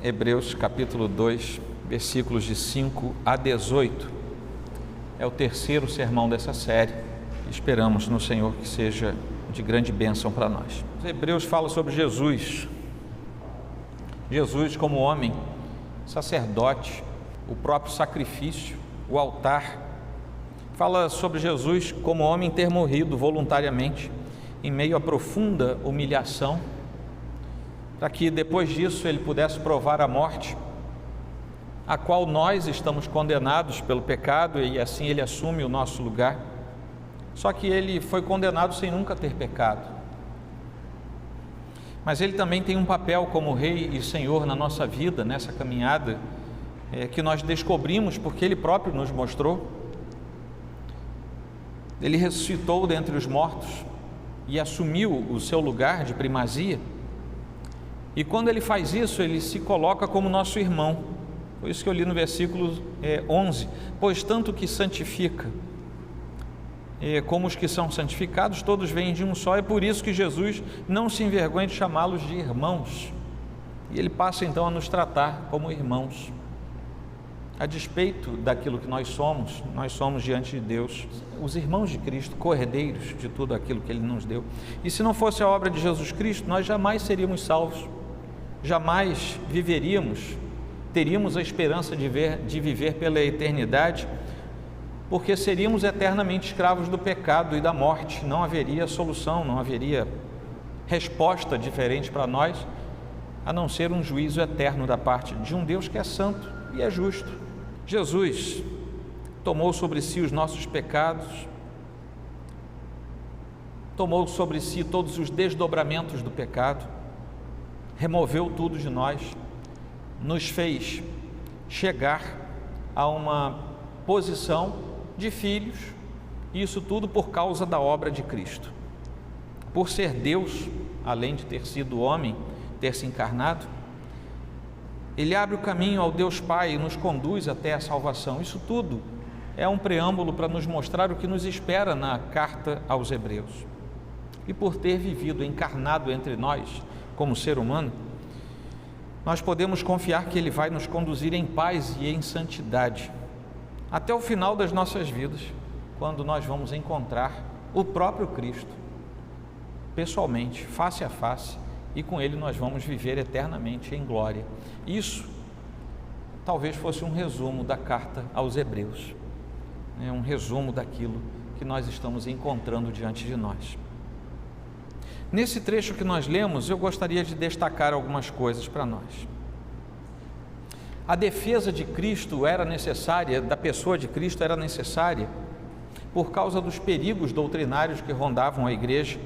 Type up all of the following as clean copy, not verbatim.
Hebreus capítulo 2, versículos de 5 a 18. É o terceiro sermão dessa série. Esperamos no Senhor que seja de grande bênção para nós. Os Hebreus falam sobre Jesus. Jesus como homem, sacerdote, o próprio sacrifício, o altar. Fala sobre Jesus como homem ter morrido voluntariamente em meio à profunda humilhação, para que depois disso ele pudesse provar a morte, a qual nós estamos condenados pelo pecado, e assim ele assume o nosso lugar. Só que ele foi condenado sem nunca ter pecado. Mas ele também tem um papel como Rei e Senhor na nossa vida, nessa caminhada, que nós descobrimos porque ele próprio nos mostrou. Ele ressuscitou dentre os mortos e assumiu o seu lugar de primazia. E quando ele faz isso, ele se coloca como nosso irmão. Foi isso que eu li no versículo 11. Pois tanto que santifica, como os que são santificados, todos vêm de um só. É por isso que Jesus não se envergonha de chamá-los de irmãos. E ele passa então a nos tratar como irmãos. A despeito daquilo que nós somos diante de Deus os irmãos de Cristo, co-herdeiros de tudo aquilo que Ele nos deu. E se não fosse a obra de Jesus Cristo, nós jamais seríamos salvos, jamais teríamos a esperança de viver pela eternidade, porque seríamos eternamente escravos do pecado e da morte. Não haveria solução, não haveria resposta diferente para nós, a não ser um juízo eterno da parte de um Deus que é santo e é justo. Jesus tomou sobre si os nossos pecados, tomou sobre si todos os desdobramentos do pecado, removeu tudo de nós, nos fez chegar a uma posição de filhos, e isso tudo por causa da obra de Cristo. Por ser Deus, além de ter sido homem, ter se encarnado, Ele abre o caminho ao Deus Pai e nos conduz até a salvação. Isso tudo é um preâmbulo para nos mostrar o que nos espera na carta aos Hebreus. E por ter vivido encarnado entre nós como ser humano, nós podemos confiar que Ele vai nos conduzir em paz e em santidade até o final das nossas vidas, quando nós vamos encontrar o próprio Cristo pessoalmente, face a face, e com Ele nós vamos viver eternamente em glória. Isso talvez fosse um resumo da carta aos Hebreus, um resumo daquilo que nós estamos encontrando diante de nós. Nesse trecho que nós lemos, eu gostaria de destacar algumas coisas para nós. A defesa de Cristo era necessária, da pessoa de Cristo era necessária, por causa dos perigos doutrinários que rondavam a igreja.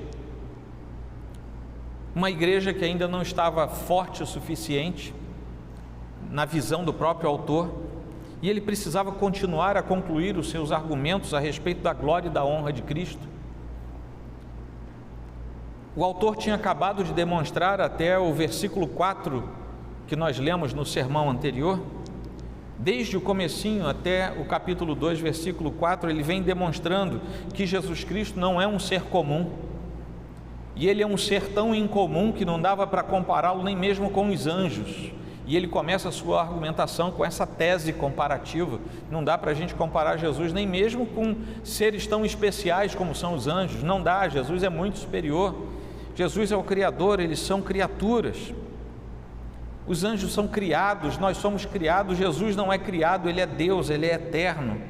Uma igreja que ainda não estava forte o suficiente na visão do próprio autor, e ele precisava continuar a concluir os seus argumentos a respeito da glória e da honra de Cristo. O autor tinha acabado de demonstrar até o versículo 4, que nós lemos no sermão anterior, desde o comecinho até o capítulo 2, versículo 4, ele vem demonstrando que Jesus Cristo não é um ser comum, e Ele é um ser tão incomum que não dava para compará-lo nem mesmo com os anjos. E ele começa a sua argumentação com essa tese comparativa. Não dá para a gente comparar Jesus nem mesmo com seres tão especiais como são os anjos. Não dá, Jesus é muito superior. Jesus é o Criador, eles são criaturas. Os anjos são criados, nós somos criados. Jesus não é criado, Ele é Deus, Ele é eterno.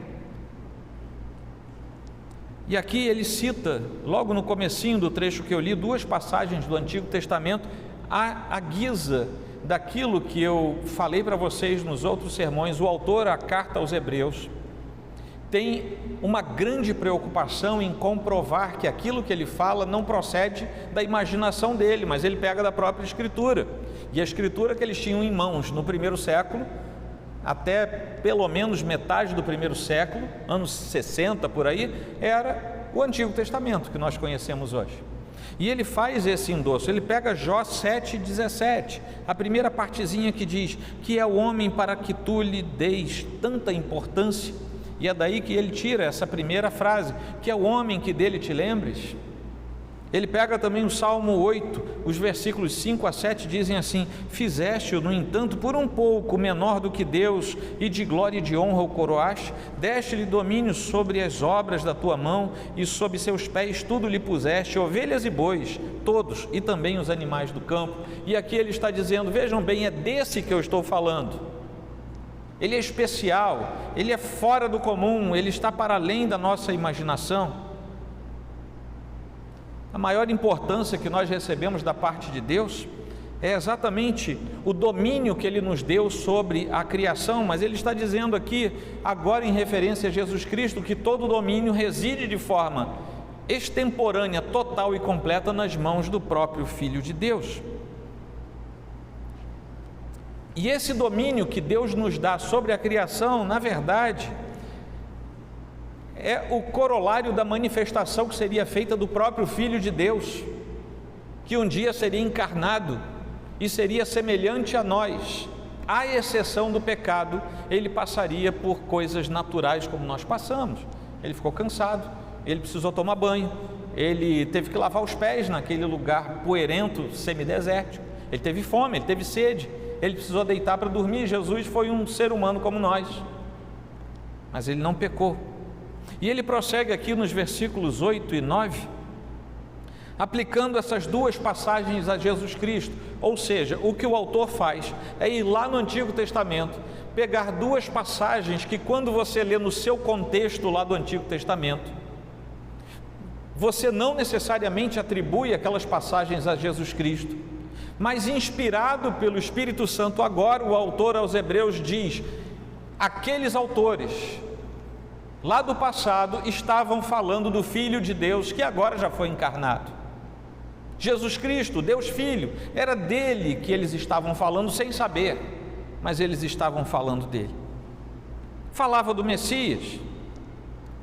E aqui ele cita, logo no comecinho do trecho que eu li, duas passagens do Antigo Testamento, à guisa daquilo que eu falei para vocês nos outros sermões. O autor, a carta aos Hebreus, tem uma grande preocupação em comprovar que aquilo que ele fala não procede da imaginação dele, mas ele pega da própria Escritura. E a Escritura que eles tinham em mãos no primeiro século, até pelo menos metade do primeiro século, anos 60 por aí, era o Antigo Testamento que nós conhecemos hoje. E ele faz esse endosso, ele pega Jó 7,17, a primeira partezinha que diz: que é o homem para que tu lhe deis tanta importância, e é daí que ele tira essa primeira frase, que é o homem que dele te lembres. Ele pega também o Salmo 8, os versículos 5 a 7 dizem assim: fizeste-o, no entanto, por um pouco menor do que Deus, e de glória e de honra o coroaste, deste-lhe domínio sobre as obras da tua mão, e sob seus pés tudo lhe puseste, ovelhas e bois, todos, e também os animais do campo. E aqui ele está dizendo, vejam bem, é desse que eu estou falando. Ele é especial, ele é fora do comum, ele está para além da nossa imaginação. A maior importância que nós recebemos da parte de Deus é exatamente o domínio que Ele nos deu sobre a criação, mas Ele está dizendo aqui, agora em referência a Jesus Cristo, que todo domínio reside de forma extemporânea, total e completa nas mãos do próprio Filho de Deus. E esse domínio que Deus nos dá sobre a criação, na verdade, é o corolário da manifestação que seria feita do próprio Filho de Deus, que um dia seria encarnado e seria semelhante a nós, à exceção do pecado. Ele passaria por coisas naturais como nós passamos. Ele ficou cansado, ele precisou tomar banho, ele teve que lavar os pés naquele lugar poeirento, semidesértico, ele teve fome, ele teve sede, ele precisou deitar para dormir. Jesus foi um ser humano como nós, mas ele não pecou. E ele prossegue aqui nos versículos 8 e 9, aplicando essas duas passagens a Jesus Cristo. Ou seja, o que o autor faz é ir lá no Antigo Testamento, pegar duas passagens que, quando você lê no seu contexto lá do Antigo Testamento, você não necessariamente atribui aquelas passagens a Jesus Cristo, mas inspirado pelo Espírito Santo, agora o autor aos Hebreus diz: aqueles autores lá do passado estavam falando do Filho de Deus, que agora já foi encarnado. Jesus Cristo, Deus Filho, era dele que eles estavam falando sem saber, mas eles estavam falando dele. Falava do Messias,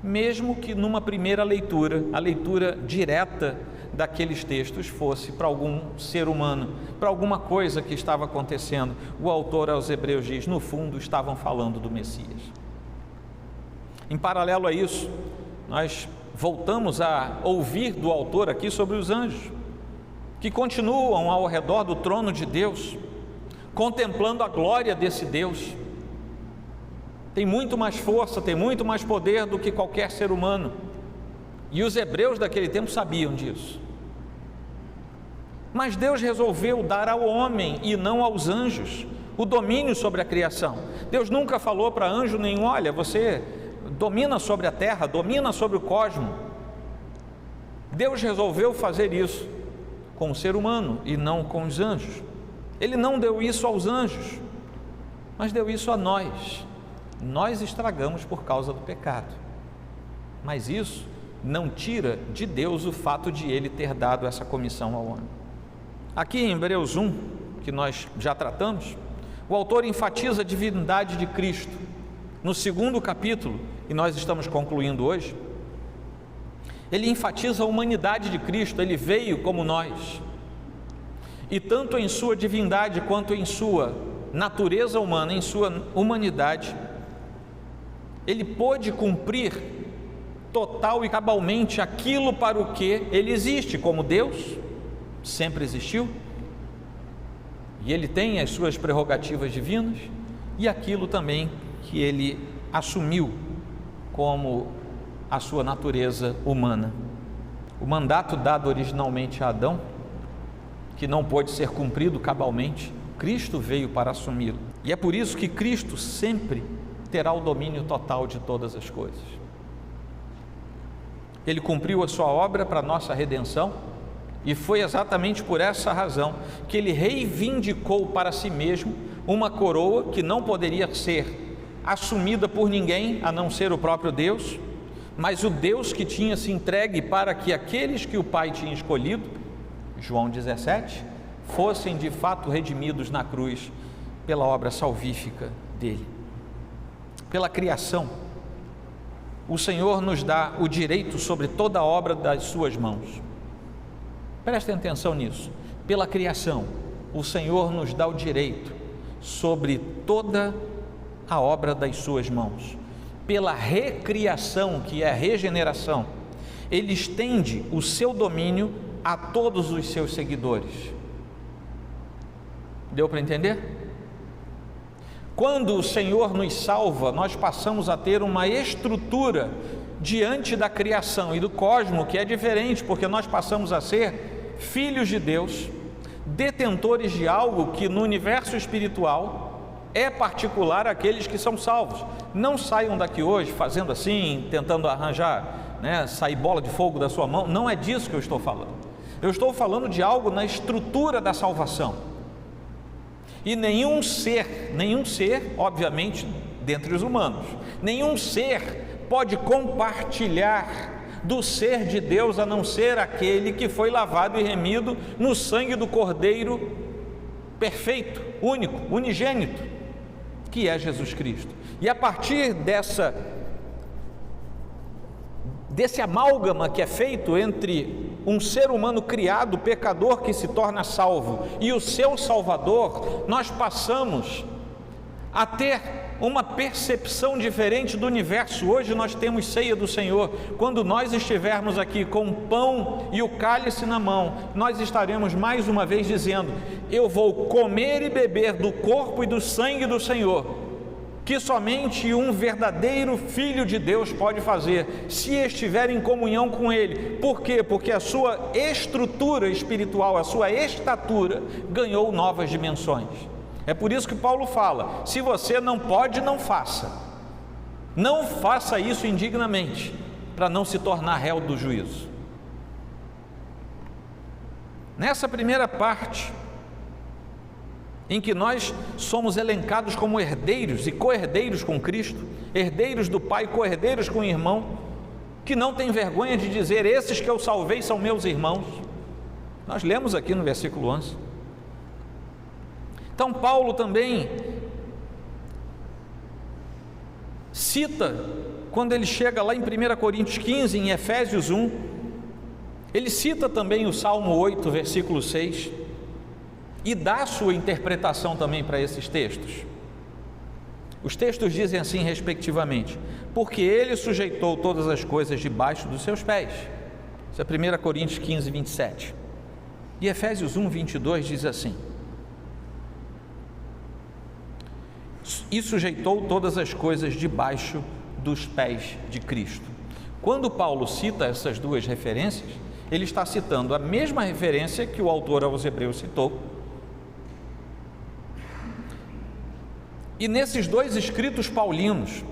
mesmo que numa primeira leitura, a leitura direta daqueles textos fosse para algum ser humano, para alguma coisa que estava acontecendo. O autor aos Hebreus diz, no fundo estavam falando do Messias. Em paralelo a isso, nós voltamos a ouvir do autor aqui sobre os anjos, que continuam ao redor do trono de Deus, contemplando a glória desse Deus. Tem muito mais força, tem muito mais poder do que qualquer ser humano, e os hebreus daquele tempo sabiam disso. Mas Deus resolveu dar ao homem e não aos anjos o domínio sobre a criação. Deus nunca falou para anjo nenhum: olha, você domina sobre a terra, domina sobre o cosmos. Deus resolveu fazer isso com o ser humano e não com os anjos. Ele não deu isso aos anjos, mas deu isso a nós. Nós estragamos por causa do pecado, mas isso não tira de Deus o fato de Ele ter dado essa comissão ao homem. Aqui em Hebreus 1, que nós já tratamos, o autor enfatiza a divindade de Cristo. No segundo capítulo, e nós estamos concluindo hoje, ele enfatiza a humanidade de Cristo. Ele veio como nós, e tanto em sua divindade quanto em sua natureza humana, em sua humanidade, ele pôde cumprir total e cabalmente aquilo para o que ele existe, como Deus sempre existiu, e ele tem as suas prerrogativas divinas, e aquilo também que ele assumiu como a sua natureza humana. O mandato dado originalmente a Adão, que não pôde ser cumprido cabalmente, Cristo veio para assumi-lo, e é por isso que Cristo sempre terá o domínio total de todas as coisas. Ele cumpriu a sua obra para a nossa redenção, e foi exatamente por essa razão que ele reivindicou para si mesmo uma coroa que não poderia ser assumida por ninguém a não ser o próprio Deus, mas o Deus que tinha se entregue para que aqueles que o Pai tinha escolhido, João 17, fossem de fato redimidos na cruz pela obra salvífica dele. Pela criação, o Senhor nos dá o direito sobre toda a obra das suas mãos. Prestem atenção nisso. Pela criação, o Senhor nos dá o direito sobre toda a obra das suas mãos. Pela recriação, que é a regeneração, ele estende o seu domínio a todos os seus seguidores. Deu para entender? Quando o Senhor nos salva, nós passamos a ter uma estrutura diante da criação e do cosmos que é diferente, porque nós passamos a ser filhos de Deus, detentores de algo que no universo espiritual é particular àqueles que são salvos. Não saiam daqui hoje fazendo assim, tentando arranjar, sair bola de fogo da sua mão. Não é disso que eu estou falando. Eu estou falando de algo na estrutura da salvação. E nenhum ser, obviamente, dentre os humanos, nenhum ser pode compartilhar do ser de Deus, a não ser aquele que foi lavado e remido no sangue do Cordeiro perfeito, único, unigênito, que é Jesus Cristo. E a partir desse amálgama que é feito entre um ser humano criado, pecador que se torna salvo, e o seu Salvador, nós passamos a ter uma percepção diferente do universo. Hoje nós temos ceia do Senhor. Quando nós estivermos aqui com o pão e o cálice na mão, nós estaremos mais uma vez dizendo: eu vou comer e beber do corpo e do sangue do Senhor, que somente um verdadeiro filho de Deus pode fazer, se estiver em comunhão com Ele. Por quê? Porque a sua estrutura espiritual, a sua estatura ganhou novas dimensões. É por isso que Paulo fala: se você não pode, não faça. Não faça isso indignamente, para não se tornar réu do juízo. Nessa primeira parte, em que nós somos elencados como herdeiros e co-herdeiros com Cristo, herdeiros do Pai, co-herdeiros com o irmão, que não tem vergonha de dizer: esses que eu salvei são meus irmãos. Nós lemos aqui no versículo 11. Então Paulo também cita, quando ele chega lá em 1 Coríntios 15, em Efésios 1, ele cita também o Salmo 8, versículo 6, e dá a sua interpretação também para esses textos. Os textos dizem assim respectivamente: porque ele sujeitou todas as coisas debaixo dos seus pés. Isso é 1 Coríntios 15, 27. E Efésios 1, 22 diz assim: e sujeitou todas as coisas debaixo dos pés de Cristo. Quando Paulo cita essas duas referências, ele está citando a mesma referência que o autor aos Hebreus citou. E nesses dois escritos paulinos,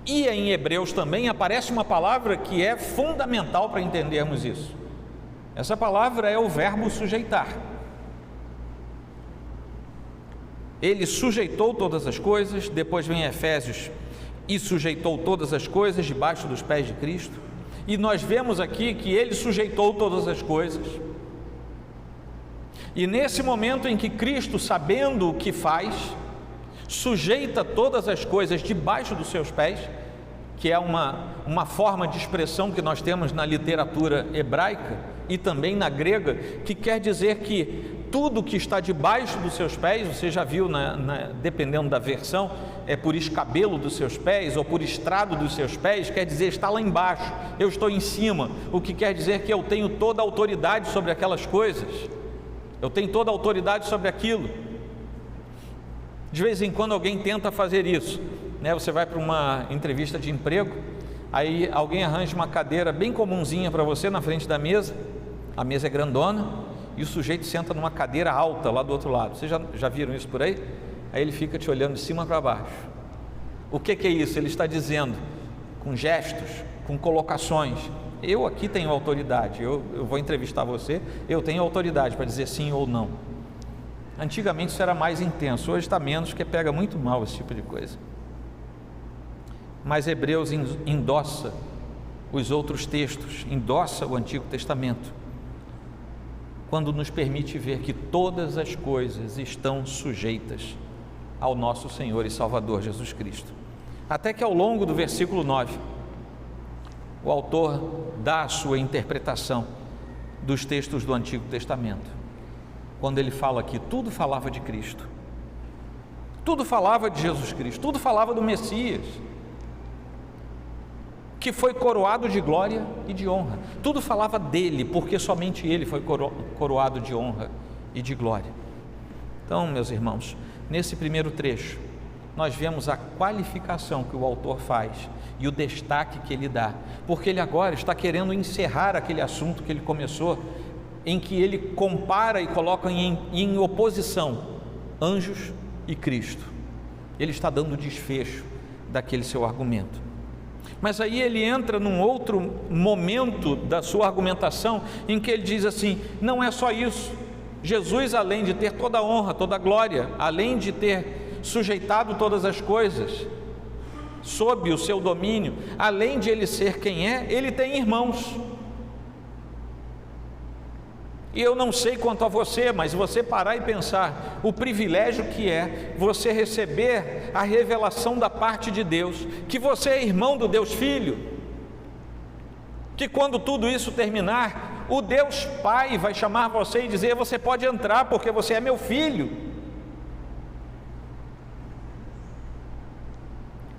e em Hebreus também, aparece uma palavra que é fundamental para entendermos isso. Essa palavra é o verbo sujeitar. Ele sujeitou todas as coisas. Depois vem Efésios: e sujeitou todas as coisas debaixo dos pés de Cristo. E nós vemos aqui que ele sujeitou todas as coisas. E nesse momento em que Cristo, sabendo o que faz, sujeita todas as coisas debaixo dos seus pés, que é uma forma de expressão que nós temos na literatura hebraica e também na grega, que quer dizer que tudo que está debaixo dos seus pés, você já viu, dependendo da versão, é por escabelo dos seus pés ou por estrado dos seus pés, quer dizer está lá embaixo, eu estou em cima, o que quer dizer que eu tenho toda a autoridade sobre aquelas coisas, eu tenho toda a autoridade sobre aquilo. De vez em quando alguém tenta fazer isso, você vai para uma entrevista de emprego, aí alguém arranja uma cadeira bem comunzinha para você na frente da mesa, a mesa é grandona, e o sujeito senta numa cadeira alta lá do outro lado. Vocês já viram isso por aí? Aí ele fica te olhando de cima para baixo. O que é isso? Ele está dizendo, com gestos, com colocações: eu aqui tenho autoridade, eu vou entrevistar você, eu tenho autoridade para dizer sim ou não. Antigamente isso era mais intenso, hoje está menos, porque pega muito mal esse tipo de coisa. Mas Hebreus endossa os outros textos, endossa o Antigo Testamento, quando nos permite ver que todas as coisas estão sujeitas ao nosso Senhor e Salvador Jesus Cristo. Até que ao longo do versículo 9, o autor dá a sua interpretação dos textos do Antigo Testamento, quando ele fala que tudo falava de Cristo, tudo falava de Jesus Cristo, tudo falava do Messias, que foi coroado de glória e de honra. Tudo falava dele, porque somente ele foi coroado de honra e de glória. Então, meus irmãos, nesse primeiro trecho, nós vemos a qualificação que o autor faz e o destaque que ele dá, porque ele agora está querendo encerrar aquele assunto que ele começou, em que ele compara e coloca em oposição anjos e Cristo. Ele está dando desfecho daquele seu argumento. Mas aí ele entra num outro momento da sua argumentação, em que ele diz assim: não é só isso. Jesus, além de ter toda a honra, toda a glória, além de ter sujeitado todas as coisas sob o seu domínio, além de ele ser quem é, ele tem irmãos. E eu não sei quanto a você, mas você parar e pensar o privilégio que é você receber a revelação da parte de Deus, que você é irmão do Deus Filho, que quando tudo isso terminar, o Deus Pai vai chamar você e dizer: você pode entrar porque você é meu filho.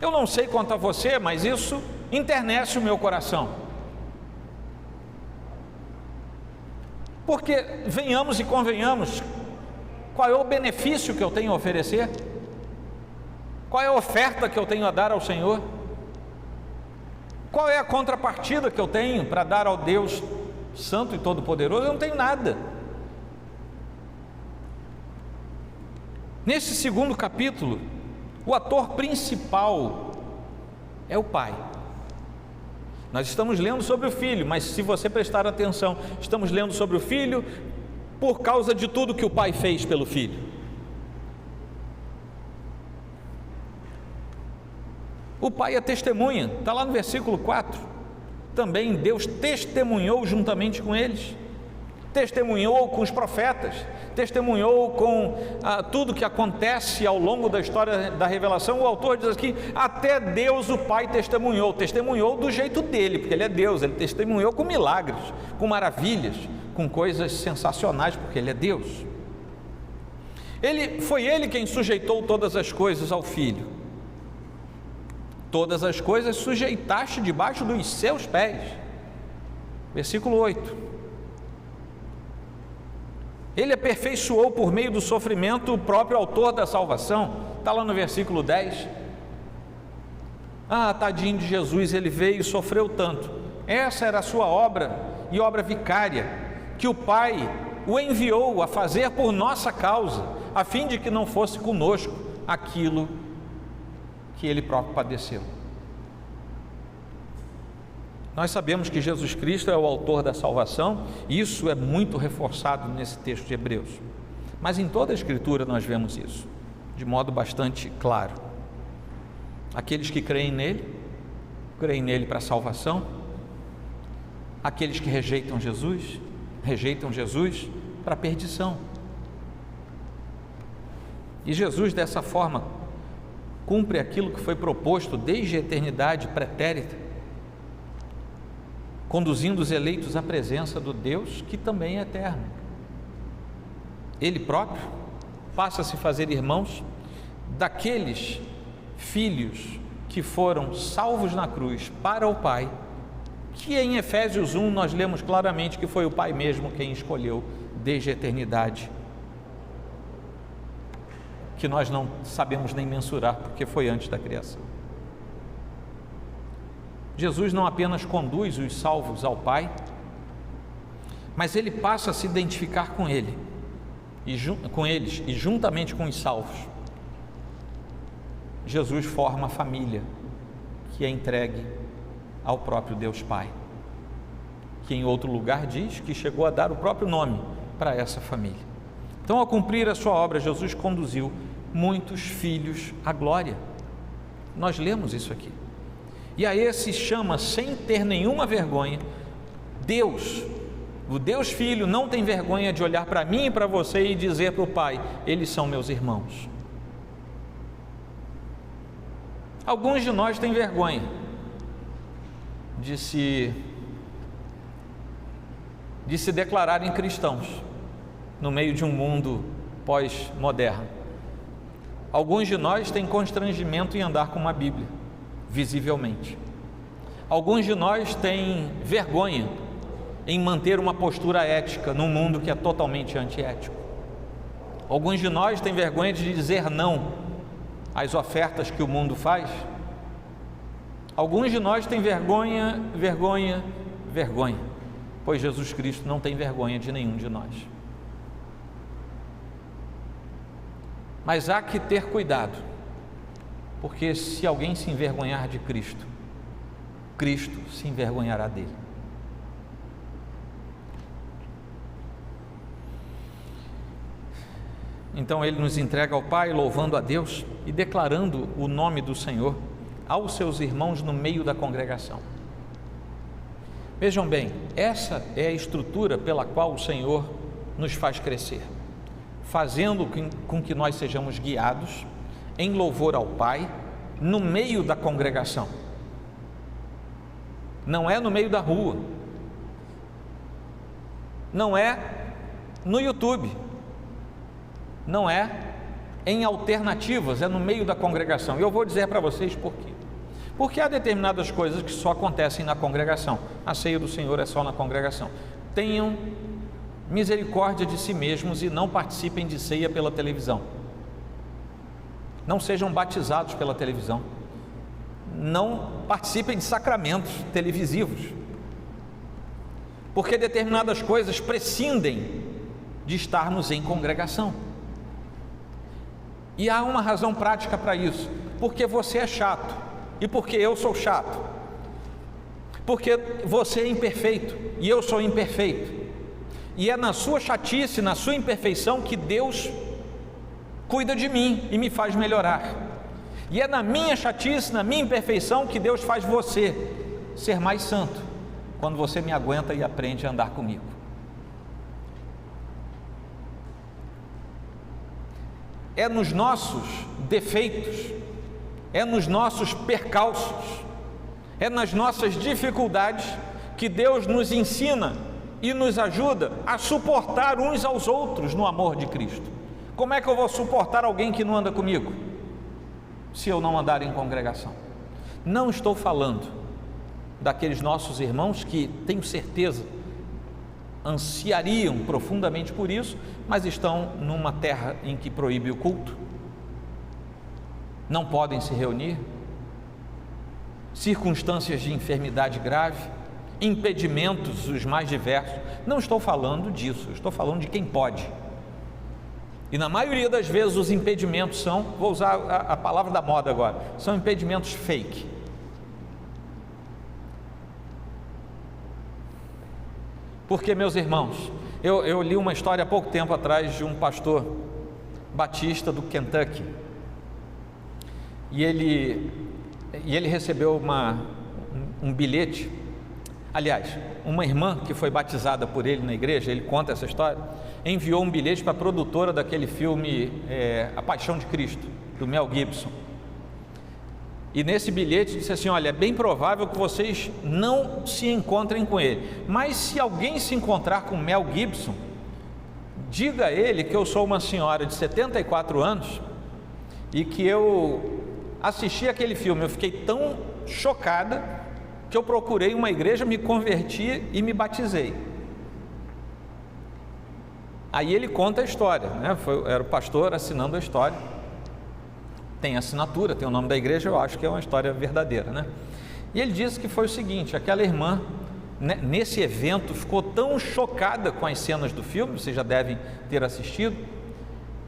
Eu não sei quanto a você, mas isso enternece o meu coração. Porque, venhamos e convenhamos, qual é o benefício que eu tenho a oferecer? Qual é a oferta que eu tenho a dar ao Senhor? Qual é a contrapartida que eu tenho para dar ao Deus Santo e Todo-Poderoso? Eu não tenho nada. Nesse segundo capítulo, o ator principal é o Pai. Nós estamos lendo sobre o Filho, mas se você prestar atenção, estamos lendo sobre o Filho por causa de tudo que o Pai fez pelo Filho. O Pai é testemunha, está lá no versículo 4. Também Deus testemunhou juntamente com eles, testemunhou com os profetas, testemunhou com tudo que acontece ao longo da história da revelação. O autor diz aqui: até Deus o Pai testemunhou do jeito dele, porque ele é Deus, ele testemunhou com milagres, com maravilhas, com coisas sensacionais, porque ele é Deus. Foi ele quem sujeitou todas as coisas ao Filho. Todas as coisas sujeitaste debaixo dos seus pés. Versículo 8. Ele aperfeiçoou por meio do sofrimento o próprio autor da salvação. Está lá no versículo 10. Tadinho de Jesus, ele veio e sofreu tanto. Essa era a sua obra, e obra vicária, que o Pai o enviou a fazer por nossa causa, a fim de que não fosse conosco aquilo que ele próprio padeceu. Nós sabemos que Jesus Cristo é o autor da salvação, e isso é muito reforçado nesse texto de Hebreus, mas em toda a Escritura nós vemos isso, de modo bastante claro. Aqueles que creem nele para a salvação. Aqueles que rejeitam Jesus para a perdição. E Jesus, dessa forma, cumpre aquilo que foi proposto desde a eternidade pretérita, conduzindo os eleitos à presença do Deus que também é eterno. Ele próprio passa a se fazer irmãos daqueles filhos que foram salvos na cruz para o Pai, que em Efésios 1 nós lemos claramente que foi o Pai mesmo quem escolheu desde a eternidade, que nós não sabemos nem mensurar, porque foi antes da criação. Jesus não apenas conduz os salvos ao Pai, mas ele passa a se identificar com eles, e juntamente com os salvos, Jesus forma a família que é entregue ao próprio Deus Pai, que em outro lugar diz que chegou a dar o próprio nome para essa família. Então, ao cumprir a sua obra, Jesus conduziu muitos filhos à glória. Nós lemos isso aqui. E a esse chama, sem ter nenhuma vergonha, Deus. O Deus Filho não tem vergonha de olhar para mim e para você e dizer para o Pai: eles são meus irmãos. Alguns de nós têm vergonha de se declararem cristãos no meio de um mundo pós-moderno. Alguns de nós têm constrangimento em andar com uma Bíblia, visivelmente. Alguns de nós têm vergonha em manter uma postura ética num mundo que é totalmente antiético. Alguns de nós têm vergonha de dizer não às ofertas que o mundo faz. Alguns de nós têm vergonha, pois Jesus Cristo não tem vergonha de nenhum de nós. Mas há que ter cuidado, porque se alguém se envergonhar de Cristo, Cristo se envergonhará dele. Então ele nos entrega ao Pai, louvando a Deus e declarando o nome do Senhor aos seus irmãos no meio da congregação. Vejam bem, essa é a estrutura pela qual o Senhor nos faz crescer, fazendo com que nós sejamos guiados em louvor ao Pai no meio da congregação. Não é no meio da rua, não é no YouTube, não é em alternativas, é no meio da congregação. E eu vou dizer para vocês por quê. Porque há determinadas coisas que só acontecem na congregação. A ceia do Senhor é só na congregação. Tenham misericórdia de si mesmos e não participem de ceia pela televisão. Não sejam batizados pela televisão. Não participem de sacramentos televisivos. Porque determinadas coisas prescindem de estarmos em congregação. E há uma razão prática para isso, porque você é chato, e porque eu sou chato, porque você é imperfeito, e eu sou imperfeito, e é na sua chatice, na sua imperfeição que Deus cuida de mim e me faz melhorar, e é na minha chatice, na minha imperfeição que Deus faz você ser mais santo, quando você me aguenta e aprende a andar comigo. É nos nossos defeitos, é nos nossos percalços, é nas nossas dificuldades que Deus nos ensina e nos ajuda a suportar uns aos outros no amor de Cristo. Como é que eu vou suportar alguém que não anda comigo, se eu não andar em congregação? Não estou falando daqueles nossos irmãos que, tenho certeza, ansiariam profundamente por isso, mas estão numa terra em que proíbe o culto, não podem se reunir, circunstâncias de enfermidade grave, impedimentos os mais diversos. Não estou falando disso, estou falando de quem pode. E na maioria das vezes os impedimentos são, vou usar a palavra da moda agora, são impedimentos fake. Porque, meus irmãos, eu li uma história há pouco tempo atrás de um pastor batista do Kentucky, e ele recebeu um bilhete. Aliás, uma irmã que foi batizada por ele na igreja, ele conta essa história, enviou um bilhete para a produtora daquele filme A Paixão de Cristo, do Mel Gibson. E nesse bilhete disse assim: olha, é bem provável que vocês não se encontrem com ele, mas se alguém se encontrar com Mel Gibson, diga a ele que eu sou uma senhora de 74 anos e que eu assisti aquele filme, eu fiquei tão chocada que eu procurei uma igreja, me converti e me batizei. Aí ele conta a história, né? Era o pastor assinando a história. Tem assinatura, tem o nome da igreja, eu acho que é uma história verdadeira, né? E ele disse que foi o seguinte: aquela irmã, né, nesse evento, ficou tão chocada com as cenas do filme, vocês já devem ter assistido,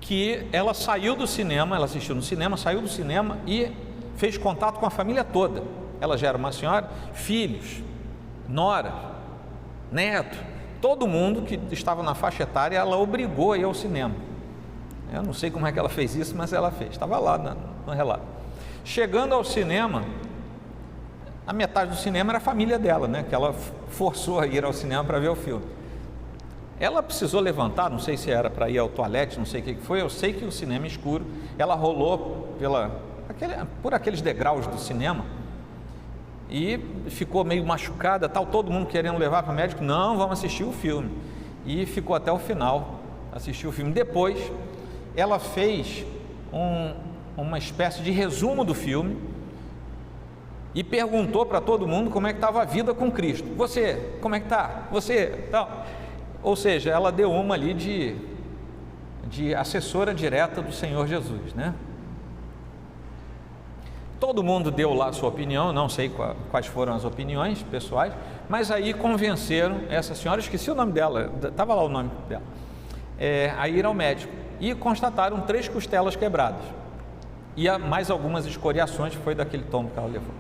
que ela saiu do cinema, ela assistiu no cinema, saiu do cinema e fez contato com a família toda. Ela já era uma senhora, filhos, nora, neto, todo mundo que estava na faixa etária, ela obrigou a ir ao cinema. Eu não sei como é que ela fez isso, mas ela fez, estava lá no relato. Chegando ao cinema, a metade do cinema era a família dela, né? Que ela forçou a ir ao cinema para ver o filme. Ela precisou levantar, não sei se era para ir ao toalete, não sei o que foi, eu sei que o cinema escuro, ela rolou por aqueles degraus do cinema e ficou meio machucada, tal, todo mundo querendo levar para o médico. Não, vamos assistir o filme. E ficou até o final, assistiu o filme. Depois ela fez uma espécie de resumo do filme e perguntou para todo mundo como é que estava a vida com Cristo. Você, como é que está? Você, tal. Ou seja, ela deu uma ali de assessora direta do Senhor Jesus, né? Todo mundo deu lá a sua opinião, não sei quais foram as opiniões pessoais, mas aí convenceram essa senhora, esqueci o nome dela, estava lá o nome dela, a ir ao médico, e constataram 3 costelas quebradas, e mais algumas escoriações, que foi daquele tombo que ela levou.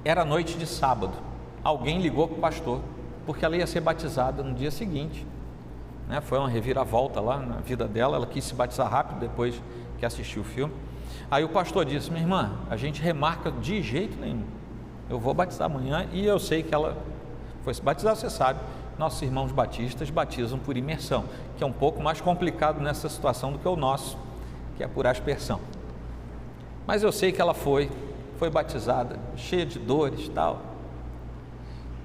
Era noite de sábado, alguém ligou para o pastor, porque ela ia ser batizada no dia seguinte, né? Foi uma reviravolta lá na vida dela, ela quis se batizar rápido depois que assistiu o filme. Aí o pastor disse: minha irmã, a gente remarca de jeito nenhum, eu vou batizar amanhã, e eu sei que ela foi se batizar, você sabe, nossos irmãos batistas batizam por imersão, que é um pouco mais complicado nessa situação do que o nosso, que é por aspersão. Mas eu sei que ela foi batizada, cheia de dores e tal.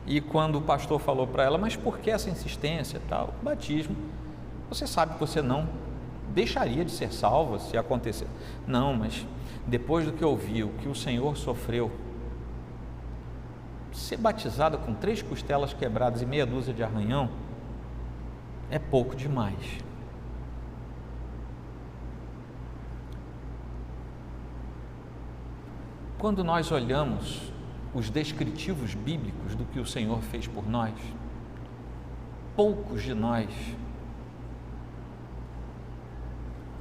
E quando o pastor falou para ela: mas por que essa insistência e tal? O batismo, você sabe que você não deixaria de ser salva se acontecer. Não, mas depois do que eu vi, o que o Senhor sofreu, ser batizada com 3 costelas quebradas e meia dúzia de arranhão é pouco demais. Quando nós olhamos os descritivos bíblicos do que o Senhor fez por nós, poucos de nós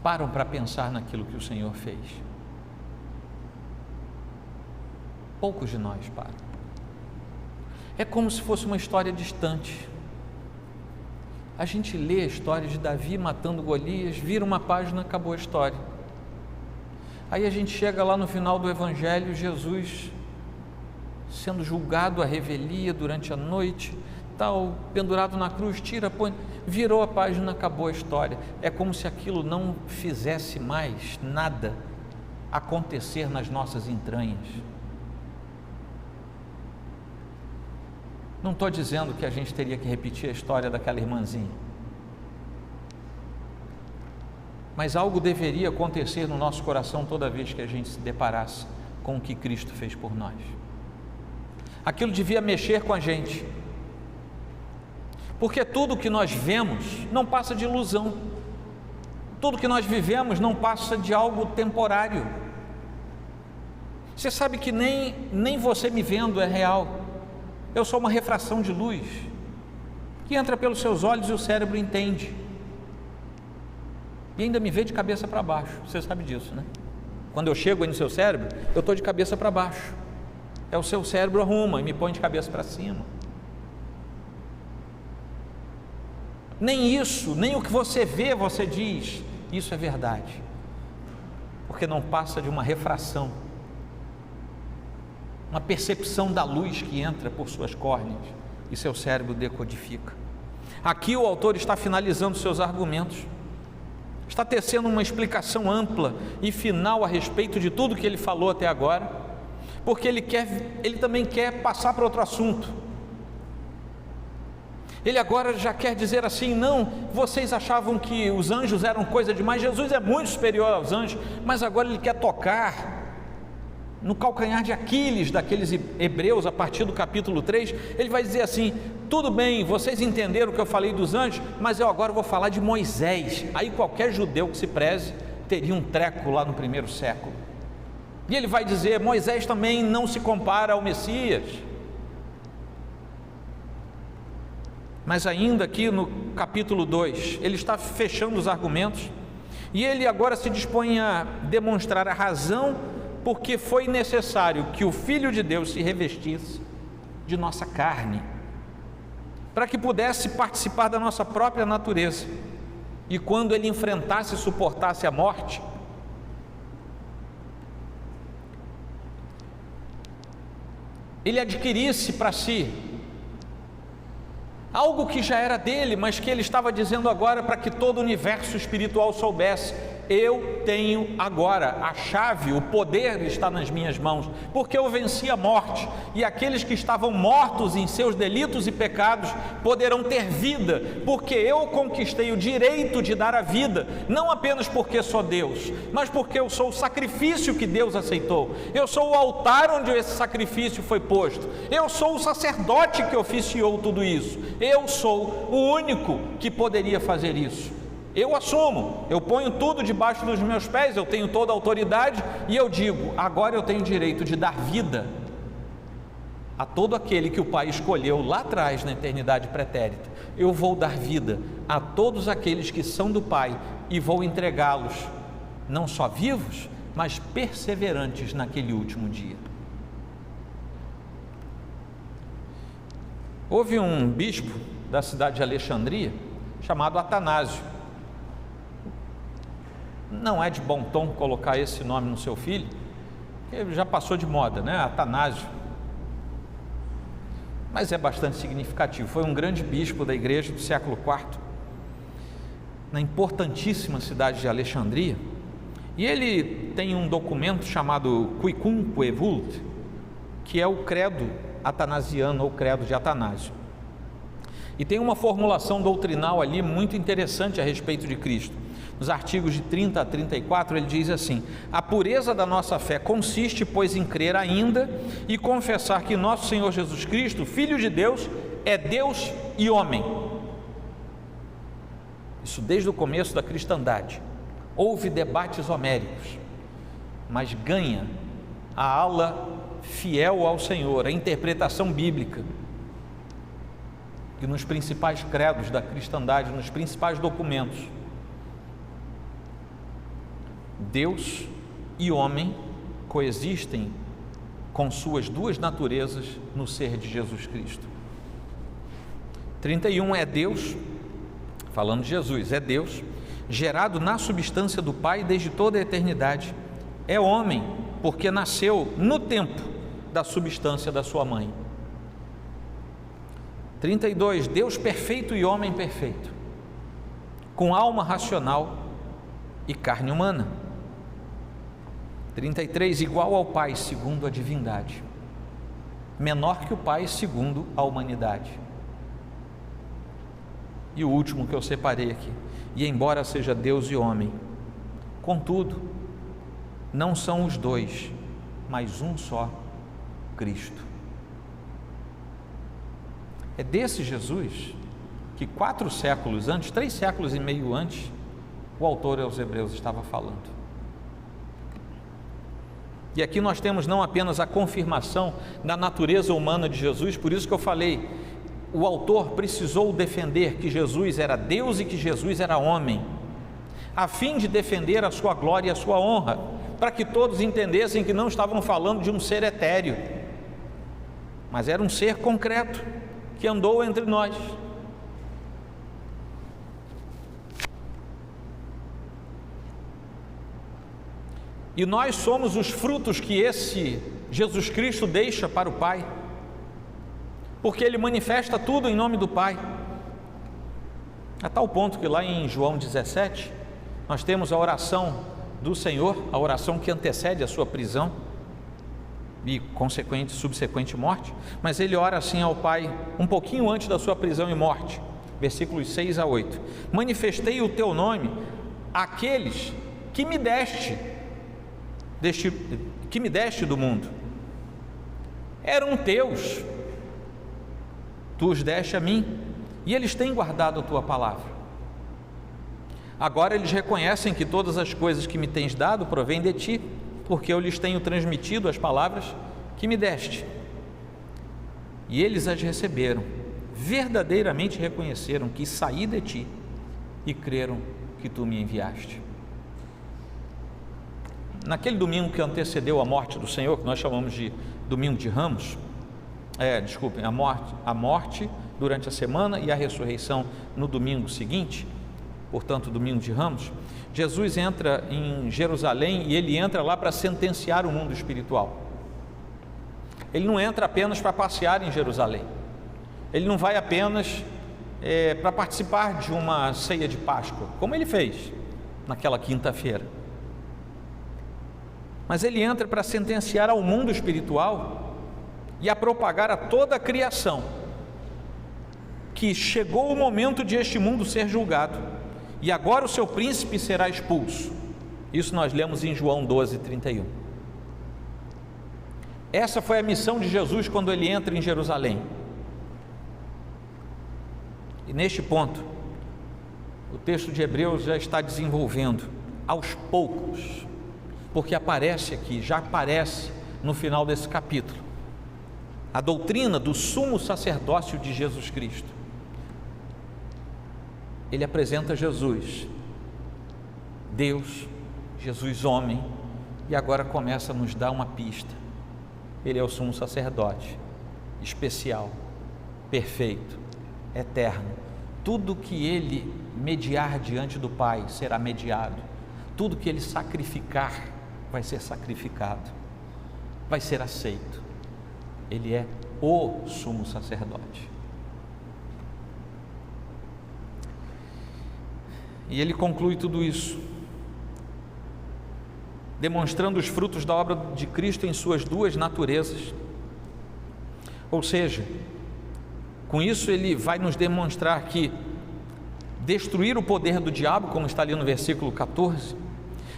param para pensar naquilo que o Senhor fez. Poucos de nós param. É como se fosse uma história distante. A gente lê a história de Davi matando Golias, vira uma página, acabou a história. Aí a gente chega lá no final do Evangelho, Jesus sendo julgado à revelia durante a noite, tal, pendurado na cruz, tira, põe, virou a página, acabou a história. É como se aquilo não fizesse mais nada acontecer nas nossas entranhas. Não estou dizendo que a gente teria que repetir a história daquela irmãzinha, mas algo deveria acontecer no nosso coração toda vez que a gente se deparasse com o que Cristo fez por nós. Aquilo devia mexer com a gente, porque tudo que nós vemos não passa de ilusão, tudo que nós vivemos não passa de algo temporário. Você sabe que nem você me vendo é real, eu sou uma refração de luz, que entra pelos seus olhos e o cérebro entende, e ainda me vê de cabeça para baixo, você sabe disso, né? Quando eu chego aí no seu cérebro, eu estou de cabeça para baixo, o seu cérebro arruma e me põe de cabeça para cima. Nem isso, nem o que você vê, você diz, isso é verdade, porque não passa de uma refração, uma percepção da luz que entra por suas córneas e seu cérebro decodifica. Aqui o autor está finalizando seus argumentos, está tecendo uma explicação ampla e final a respeito de tudo que ele falou até agora, porque ele também quer passar para outro assunto. Ele agora já quer dizer assim: não, vocês achavam que os anjos eram coisa demais, Jesus é muito superior aos anjos, mas agora ele quer tocar no calcanhar de Aquiles daqueles hebreus, a partir do capítulo 3, ele vai dizer assim: tudo bem, vocês entenderam o que eu falei dos anjos, mas eu agora vou falar de Moisés. Aí qualquer judeu que se preze teria um treco lá no primeiro século, e ele vai dizer: Moisés também não se compara ao Messias. Mas ainda aqui no capítulo 2, ele está fechando os argumentos, e ele agora se dispõe a demonstrar a razão porque foi necessário que o Filho de Deus se revestisse de nossa carne, para que pudesse participar da nossa própria natureza, e quando ele enfrentasse e suportasse a morte, ele adquirisse para si algo que já era dele, mas que ele estava dizendo agora para que todo o universo espiritual soubesse: eu tenho agora a chave, o poder está nas minhas mãos, porque eu venci a morte, e aqueles que estavam mortos em seus delitos e pecados poderão ter vida, porque eu conquistei o direito de dar a vida, não apenas porque sou Deus, mas porque eu sou o sacrifício que Deus aceitou, eu sou o altar onde esse sacrifício foi posto, eu sou o sacerdote que oficiou tudo isso, eu sou o único que poderia fazer isso. Eu assumo, eu ponho tudo debaixo dos meus pés, eu tenho toda a autoridade e eu digo, agora eu tenho o direito de dar vida a todo aquele que o Pai escolheu lá atrás na eternidade pretérita. Eu vou dar vida a todos aqueles que são do Pai e vou entregá-los não só vivos, mas perseverantes naquele último dia. Houve um bispo da cidade de Alexandria chamado Atanásio. Não é de bom tom colocar esse nome no seu filho, ele já passou de moda, né? Atanásio. Mas é bastante significativo. Foi um grande bispo da igreja do século IV, na importantíssima cidade de Alexandria. E ele tem um documento chamado Quicunque Vult, que é o credo atanasiano ou credo de Atanásio. E tem uma formulação doutrinal ali muito interessante a respeito de Cristo. Nos artigos de 30 a 34 ele diz assim: a pureza da nossa fé consiste, pois, em crer ainda e confessar que nosso Senhor Jesus Cristo, Filho de Deus, é Deus e homem. Isso desde o começo da cristandade. Houve debates homéricos, mas ganha a ala fiel ao Senhor, a interpretação bíblica. E nos principais credos da cristandade, nos principais documentos, Deus e homem coexistem com suas duas naturezas no ser de Jesus Cristo. 31 é Deus, falando de Jesus, é Deus, gerado na substância do Pai desde toda a eternidade. É homem, porque nasceu no tempo da substância da sua mãe. 32, Deus perfeito e homem perfeito, com alma racional e carne humana. 33, igual ao Pai segundo a divindade, menor que o Pai segundo a humanidade. E o último que eu separei aqui, e embora seja Deus e homem, contudo, não são os dois, mas um só, Cristo. É desse Jesus que 4 séculos antes, 3 séculos e meio antes, o autor aos Hebreus estava falando. E aqui nós temos não apenas a confirmação da natureza humana de Jesus, por isso que eu falei, o autor precisou defender que Jesus era Deus e que Jesus era homem, a fim de defender a sua glória e a sua honra, para que todos entendessem que não estavam falando de um ser etéreo, mas era um ser concreto, que andou entre nós. E nós somos os frutos que esse Jesus Cristo deixa para o Pai, porque Ele manifesta tudo em nome do Pai, a tal ponto que lá em João 17, nós temos a oração do Senhor, a oração que antecede a sua prisão e subsequente morte, mas Ele ora assim ao Pai, um pouquinho antes da sua prisão e morte, versículos 6 a 8, manifestei o teu nome àqueles que me deste, do mundo, eram teus, tu os deste a mim, e eles têm guardado a tua palavra. Agora eles reconhecem que todas as coisas que me tens dado provêm de ti, porque eu lhes tenho transmitido as palavras que me deste, e eles as receberam, verdadeiramente reconheceram que saí de ti e creram que tu me enviaste. Naquele domingo que antecedeu a morte do Senhor, que nós chamamos de domingo de Ramos, a morte durante a semana e a ressurreição no domingo seguinte, portanto domingo de Ramos, Jesus entra em Jerusalém e ele entra lá para sentenciar o mundo espiritual. Ele não entra apenas para passear em Jerusalém, ele não vai apenas para participar de uma ceia de Páscoa, como ele fez naquela quinta-feira. Mas ele entra para sentenciar ao mundo espiritual e a propagar a toda a criação que chegou o momento de este mundo ser julgado e agora o seu príncipe será expulso. Isso nós lemos em João 12:31. Essa foi a missão de Jesus quando ele entra em Jerusalém. E neste ponto, o texto de Hebreus já está desenvolvendo aos poucos, porque aparece aqui, já aparece no final desse capítulo, a doutrina do sumo sacerdócio de Jesus Cristo. Ele apresenta Jesus, Deus, Jesus homem, e agora começa a nos dar uma pista. Ele é o sumo sacerdote, especial, perfeito, eterno. Tudo que ele mediar diante do Pai será mediado, tudo que ele sacrificar vai ser sacrificado, vai ser aceito. Ele é o sumo sacerdote. E ele conclui tudo isso, demonstrando os frutos da obra de Cristo em suas duas naturezas. Ou seja, com isso ele vai nos demonstrar que destruir o poder do diabo, como está ali no versículo 14,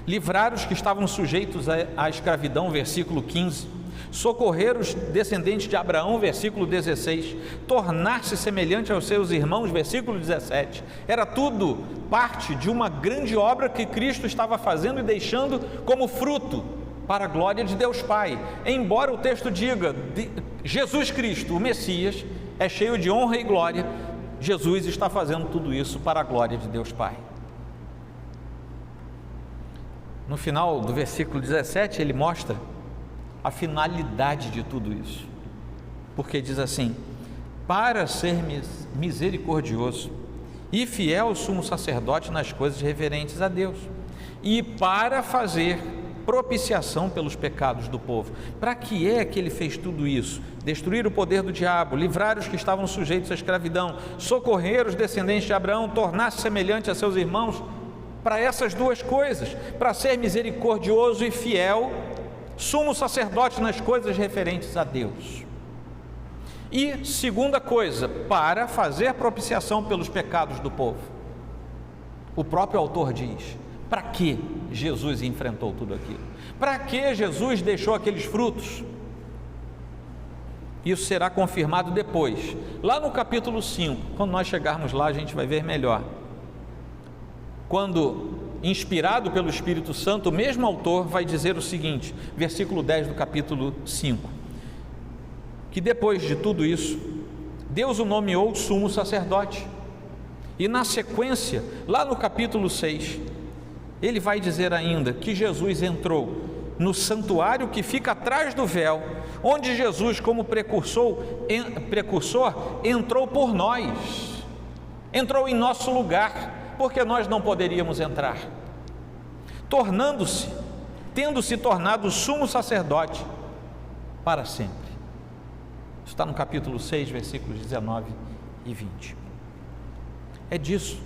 livrar os que estavam sujeitos à escravidão, versículo 15, socorrer os descendentes de Abraão, versículo 16, tornar-se semelhante aos seus irmãos, versículo 17, era tudo parte de uma grande obra que Cristo estava fazendo e deixando como fruto para a glória de Deus Pai. Embora o texto diga, Jesus Cristo, o Messias, é cheio de honra e glória, Jesus está fazendo tudo isso para a glória de Deus Pai. No final do versículo 17, ele mostra a finalidade de tudo isso, porque diz assim: para ser misericordioso e fiel sumo sacerdote nas coisas referentes a Deus, e para fazer propiciação pelos pecados do povo. Para que é que ele fez tudo isso? Destruir o poder do diabo, livrar os que estavam sujeitos à escravidão, socorrer os descendentes de Abraão, tornar-se semelhante a seus irmãos. Para essas duas coisas, para ser misericordioso e fiel, sumo sacerdote nas coisas referentes a Deus. E segunda coisa, para fazer propiciação pelos pecados do povo. O próprio autor diz: para que Jesus enfrentou tudo aquilo? Para que Jesus deixou aqueles frutos? Isso será confirmado depois, lá no capítulo 5, quando nós chegarmos lá a gente vai ver melhor. Quando, inspirado pelo Espírito Santo, o mesmo autor vai dizer o seguinte, versículo 10 do capítulo 5, que depois de tudo isso, Deus o nomeou sumo sacerdote, e na sequência, lá no capítulo 6, ele vai dizer ainda que Jesus entrou no santuário que fica atrás do véu, onde Jesus, como precursor, entrou por nós, entrou em nosso lugar, porque nós não poderíamos entrar, tendo se tornado sumo sacerdote para sempre. Está no capítulo 6, versículos 19 e 20. É disso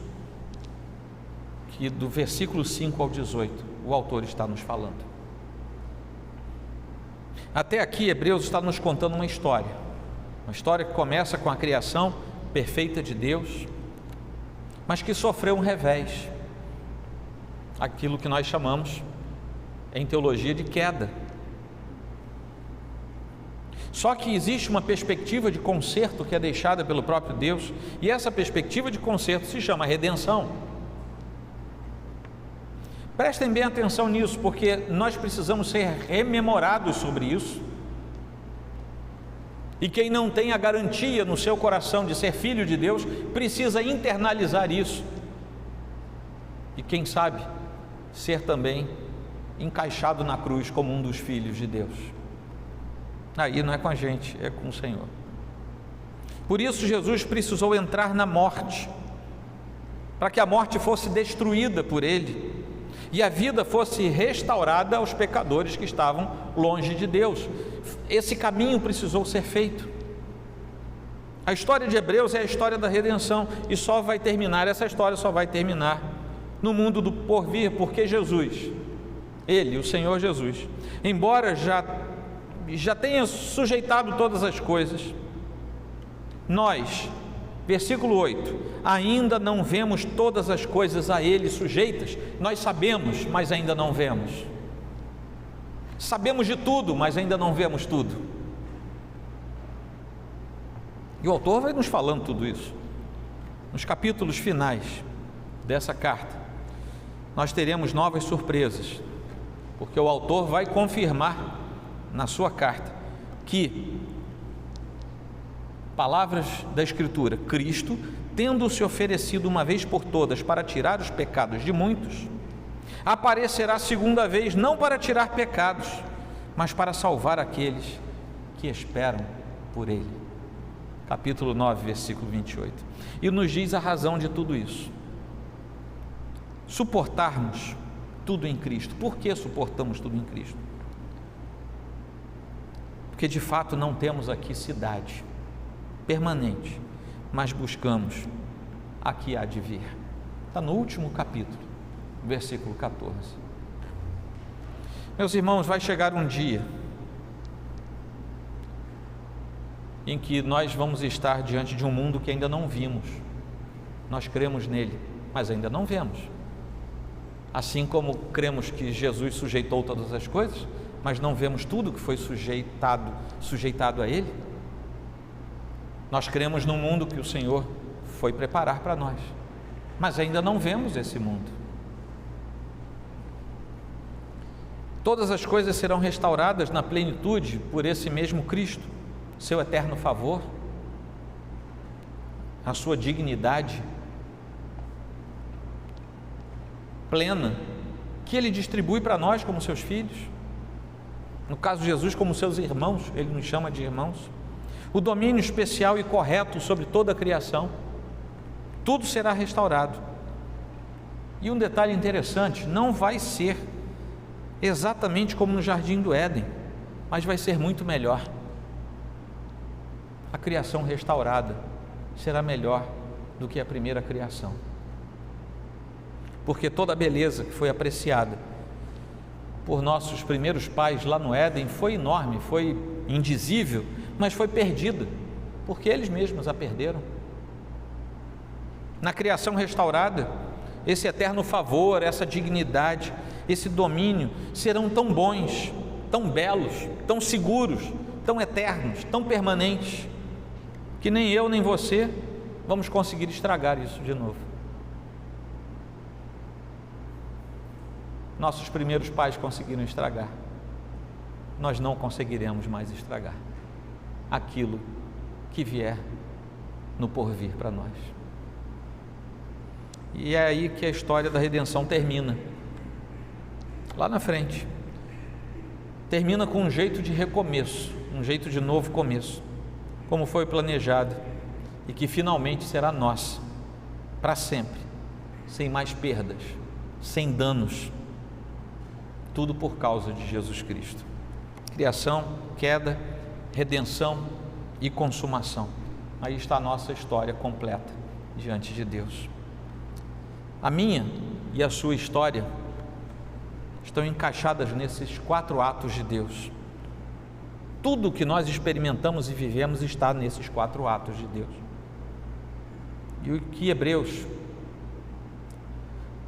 que do versículo 5 ao 18 o autor está nos falando. Até aqui Hebreus está nos contando uma história que começa com a criação perfeita de Deus, mas que sofreu um revés, aquilo que nós chamamos em teologia de queda. Só que existe uma perspectiva de conserto que é deixada pelo próprio Deus, e essa perspectiva de conserto se chama redenção. Prestem bem atenção nisso, porque nós precisamos ser rememorados sobre isso, e quem não tem a garantia no seu coração de ser filho de Deus, precisa internalizar isso, e quem sabe, ser também encaixado na cruz como um dos filhos de Deus. Aí não é com a gente, é com o Senhor. Por isso Jesus precisou entrar na morte, para que a morte fosse destruída por Ele, e a vida fosse restaurada aos pecadores que estavam longe de Deus. Esse caminho precisou ser feito. A história de Hebreus é a história da redenção, e essa história só vai terminar no mundo do porvir, porque Jesus, Ele, o Senhor Jesus, embora já tenha sujeitado todas as coisas, nós, versículo 8, ainda não vemos todas as coisas a Ele sujeitas. Nós sabemos, mas ainda não vemos. Sabemos de tudo, mas ainda não vemos tudo. E o autor vai nos falando tudo isso. Nos capítulos finais dessa carta, nós teremos novas surpresas, porque o autor vai confirmar na sua carta que, palavras da Escritura, Cristo, tendo se oferecido uma vez por todas para tirar os pecados de muitos, aparecerá segunda vez, não para tirar pecados, mas para salvar aqueles que esperam por Ele. Capítulo 9, versículo 28. E nos diz a razão de tudo isso. Suportarmos tudo em Cristo. Por que suportamos tudo em Cristo? Porque de fato não temos aqui cidade permanente, mas buscamos a que há de vir. Está no último capítulo, versículo 14. Meus irmãos, vai chegar um dia em que nós vamos estar diante de um mundo que ainda não vimos. Nós cremos nele, mas ainda não vemos. Assim como cremos que Jesus sujeitou todas as coisas, mas não vemos tudo que foi sujeitado a Ele. Nós cremos no mundo que o Senhor foi preparar para nós, mas ainda não vemos esse mundo. Todas as coisas serão restauradas na plenitude por esse mesmo Cristo, seu eterno favor, a sua dignidade plena, que Ele distribui para nós como seus filhos. No caso de Jesus, como seus irmãos, Ele nos chama de irmãos. O domínio especial e correto sobre toda a criação, tudo será restaurado. E um detalhe interessante, não vai ser exatamente como no Jardim do Éden, mas vai ser muito melhor. A criação restaurada será melhor do que a primeira criação, porque toda a beleza que foi apreciada por nossos primeiros pais lá no Éden foi enorme, foi indizível, mas foi perdida, porque eles mesmos a perderam. Na criação restaurada, esse eterno favor, essa dignidade, esse domínio serão tão bons, tão belos, tão seguros, tão eternos, tão permanentes, que nem eu nem você vamos conseguir estragar isso de novo. Nossos primeiros pais conseguiram estragar, nós não conseguiremos mais estragar aquilo que vier no porvir para nós. E é aí que a história da redenção termina, lá na frente. Termina com um jeito de recomeço, um jeito de novo começo, como foi planejado, e que finalmente será nossa, para sempre, sem mais perdas, sem danos, tudo por causa de Jesus Cristo. Criação, queda, redenção e consumação. Aí está a nossa história completa diante de Deus. A minha e a sua história estão encaixadas nesses 4 atos de Deus. Tudo que nós experimentamos e vivemos está nesses 4 atos de Deus. E o que Hebreus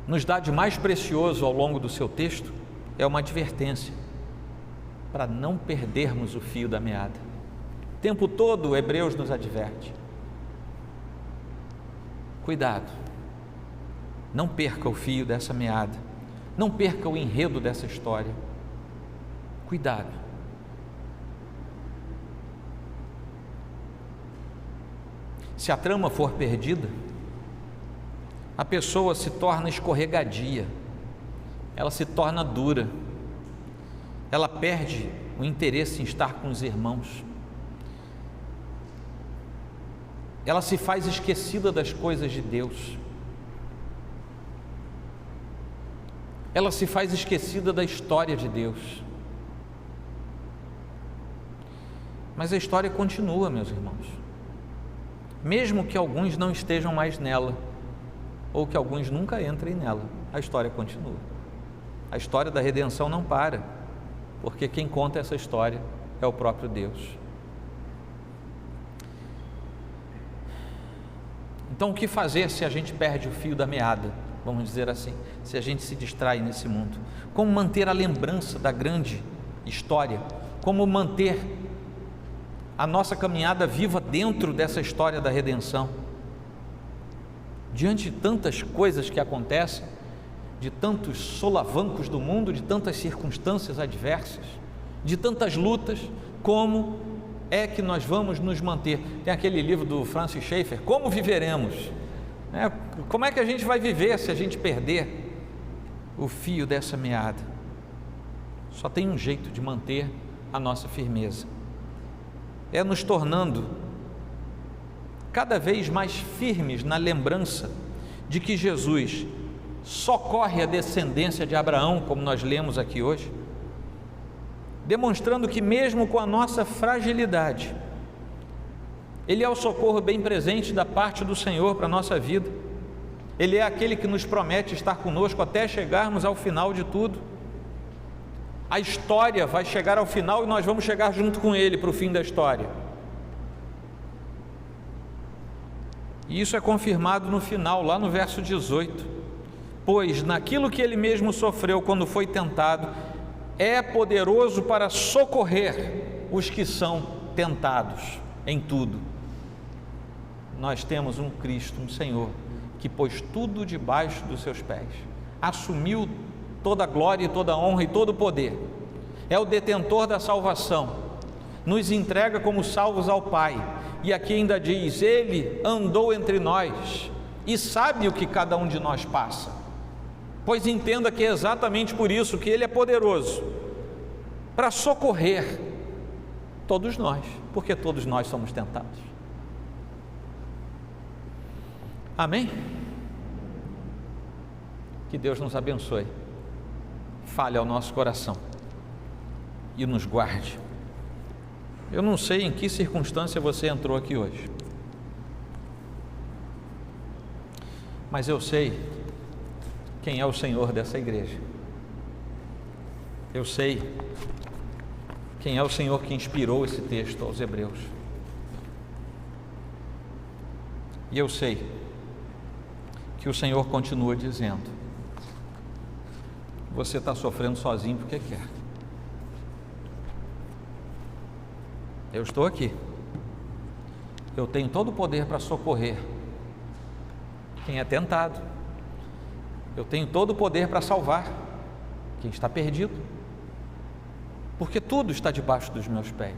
nos dá de mais precioso ao longo do seu texto é uma advertência para não perdermos o fio da meada. O tempo todo Hebreus nos adverte: cuidado, não perca o fio dessa meada, não perca o enredo dessa história. Cuidado. Se a trama for perdida, a pessoa se torna escorregadia, ela se torna dura, ela perde o interesse em estar com os irmãos, ela se faz esquecida das coisas de Deus, ela se faz esquecida da história de Deus. Mas a história continua, meus irmãos, mesmo que alguns não estejam mais nela, ou que alguns nunca entrem nela. A história continua. A história da redenção não para, porque quem conta essa história é o próprio Deus. Então, o que fazer se a gente perde o fio da meada, vamos dizer assim, se a gente se distrai nesse mundo? Como manter a lembrança da grande história? Como manter a nossa caminhada viva dentro dessa história da redenção? Diante de tantas coisas que acontecem, de tantos solavancos do mundo, de tantas circunstâncias adversas, de tantas lutas, como é que nós vamos nos manter? Tem aquele livro do Francis Schaeffer, Como Viveremos? Como é que a gente vai viver se a gente perder o fio dessa meada? Só tem um jeito de manter a nossa firmeza, é nos tornando cada vez mais firmes na lembrança de que Jesus socorre a descendência de Abraão, como nós lemos aqui hoje, demonstrando que mesmo com a nossa fragilidade, Ele é o socorro bem presente da parte do Senhor para a nossa vida. Ele é aquele que nos promete estar conosco até chegarmos ao final de tudo. A história vai chegar ao final e nós vamos chegar junto com Ele para o fim da história. E isso é confirmado no final, lá no verso 18: pois naquilo que Ele mesmo sofreu quando foi tentado, é poderoso para socorrer os que são tentados em tudo. Nós temos um Cristo, um Senhor, que pôs tudo debaixo dos seus pés, assumiu toda a glória e toda a honra e todo o poder, é o detentor da salvação, nos entrega como salvos ao Pai, e aqui ainda diz: Ele andou entre nós e sabe o que cada um de nós passa. Pois entenda que é exatamente por isso que Ele é poderoso para socorrer todos nós, porque todos nós somos tentados. Amém? Que Deus nos abençoe, fale ao nosso coração e nos guarde. Eu não sei em que circunstância você entrou aqui hoje, mas eu sei quem é o Senhor dessa igreja. Eu sei quem é o Senhor que inspirou esse texto aos Hebreus. E eu sei que o Senhor continua dizendo: você está sofrendo sozinho porque quer. Eu estou aqui, eu tenho todo o poder para socorrer quem é tentado, eu tenho todo o poder para salvar quem está perdido, porque tudo está debaixo dos meus pés.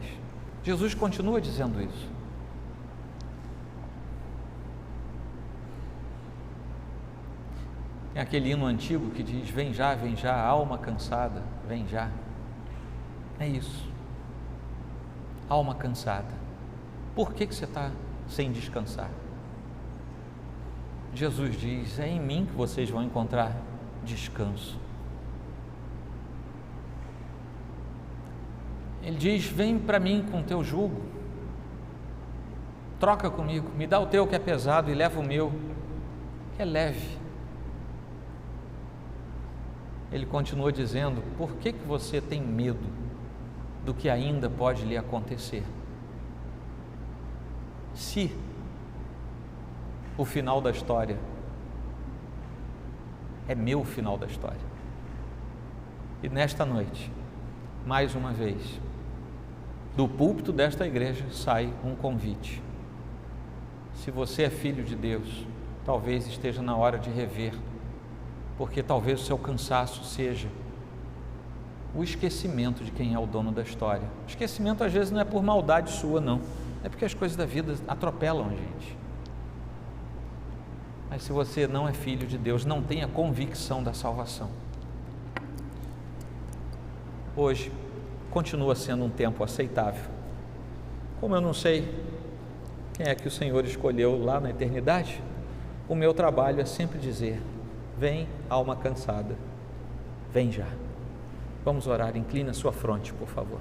Jesus continua dizendo isso. Tem aquele hino antigo que diz: vem já, alma cansada, vem já. É isso, alma cansada. Por que você está sem descansar? Jesus diz: é em mim que vocês vão encontrar descanso. Ele diz: vem para mim com o teu jugo, troca comigo, me dá o teu que é pesado e leva o meu que é leve. Ele continua dizendo: por que você tem medo do que ainda pode lhe acontecer? Se o final da história é meu final da história. E nesta noite, mais uma vez, do púlpito desta igreja sai um convite. Se você é filho de Deus, talvez esteja na hora de rever, porque talvez o seu cansaço seja o esquecimento de quem é o dono da história. O esquecimento às vezes não é por maldade sua, não, é porque as coisas da vida atropelam a gente. Mas se você não é filho de Deus, não tem a convicção da salvação, hoje continua sendo um tempo aceitável. Como eu não sei quem é que o Senhor escolheu lá na eternidade, o meu trabalho é sempre dizer: vem, alma cansada, vem já. Vamos orar, inclina a sua fronte, por favor.